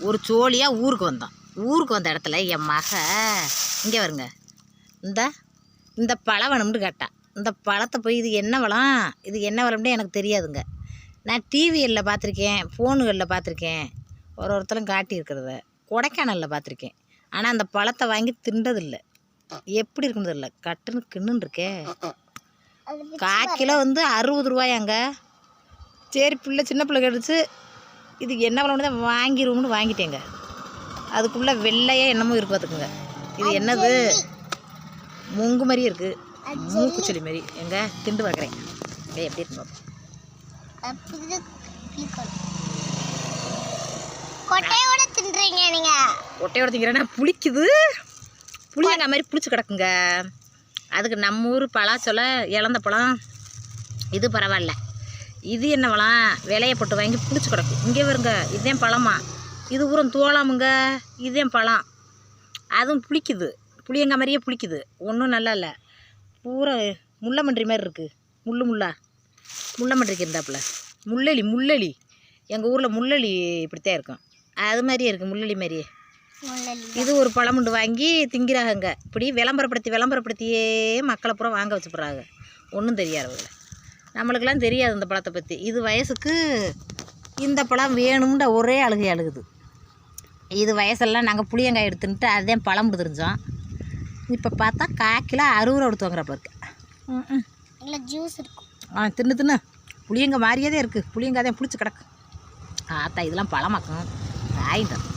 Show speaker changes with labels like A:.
A: ஒரு சோழியாக ஊருக்கு வந்தோம். ஊருக்கு வந்த இடத்துல என் மக இங்கே வருங்க, இந்த பழம் வேணும்னு கேட்டா. இந்த பழத்தை போய் இது என்ன பழம், இது என்ன பழம்னு எனக்கு தெரியாதுங்க. நான் டிவியில் பார்த்துருக்கேன், ஃபோனுகளில் பார்த்துருக்கேன், ஒருத்தரும் காட்டியிருக்கிறத கொடைக்கானலில் பார்த்துருக்கேன். ஆனால் அந்த பழத்தை வாங்கி தின்றதில்லை. எப்படி இருக்குன்னு இல்லை, கட்டுன்னு கிண்ணுன்னு இருக்கே. 1/4 கிலோ வந்து 60 ரூபாயாங்க. சரி சின்ன பிள்ளை கிடச்சி இது என்ன பழம்னு தான் வாங்கிடுவோம்னு வாங்கிட்டேங்க. அதுக்குள்ளே வெள்ளையே என்னமோ இருக்கு பார்த்துக்குங்க. இது என்னது, மூங்கு மாதிரியே இருக்குது, மூக்குச்செடி மாரி. எங்க திண்டு பார்க்குறேன் எப்படி இருக்கு.
B: கொட்டையோட தின்றீங்க நீங்கள்?
A: கொட்டையோட திங்கிறேன்னா புளிக்குது, புளியங்காய் மாதிரி புளிச்சு கிடக்குங்க. அதுக்கு நம்ம ஊர் பலாச்சொலை இழந்த பழம் இது பரவாயில்ல. இது என்ன பழம், விலையை போட்டு வாங்கி புளிச்சு கிடக்கு. இங்கே வருங்க, இதே பழமா, இது ஊரம் தோளாமுங்க, இதே பழம். அதுவும் புளிக்குது, புளியங்காய் மாதிரியே புளிக்குது. ஒன்றும் நல்லா இல்லை, பூரா முள்ளமன்றி மாதிரி இருக்குது. முள்ளமன்றிக்கு இருந்தாப்புல முள்ளலி. எங்கள் ஊரில் முள்ளலி இப்படித்தான் இருக்கும், அது மாதிரியே இருக்குது, முள்ளலி மாதிரியே. இது ஒரு பழமுண்டு வாங்கி திங்கிறாங்க. இப்படி விளம்பரப்படுத்தியே மக்களை பூரா வாங்க வச்சுப்படுறாங்க. ஒன்றும் தெரியாதவங்கள, நம்மளுக்கெல்லாம் தெரியாது இந்த பழத்தை பற்றி. இது வயசுக்கு இந்த பழம் வேணும்ன்ற ஒரே அழுகுது. இது வயசெல்லாம் நாங்கள் புளியங்காய் எடுத்துன்ட்டு அதே பழம் தெரிஞ்சோம். இப்போ பார்த்தா 1/4 கிலோ 60 ரூபா எடுத்து வாங்குறப்ப இருக்கு.
B: இல்லை ஜூஸ் இருக்கும்.
A: தின்னு புளியங்காய் மாதிரியே தான் இருக்குது. புளியங்காய் தான் புளிச்சு கிடக்கு. ஆத்தா இதெல்லாம் பழமாக்கும் வாங்கிட்டோம்.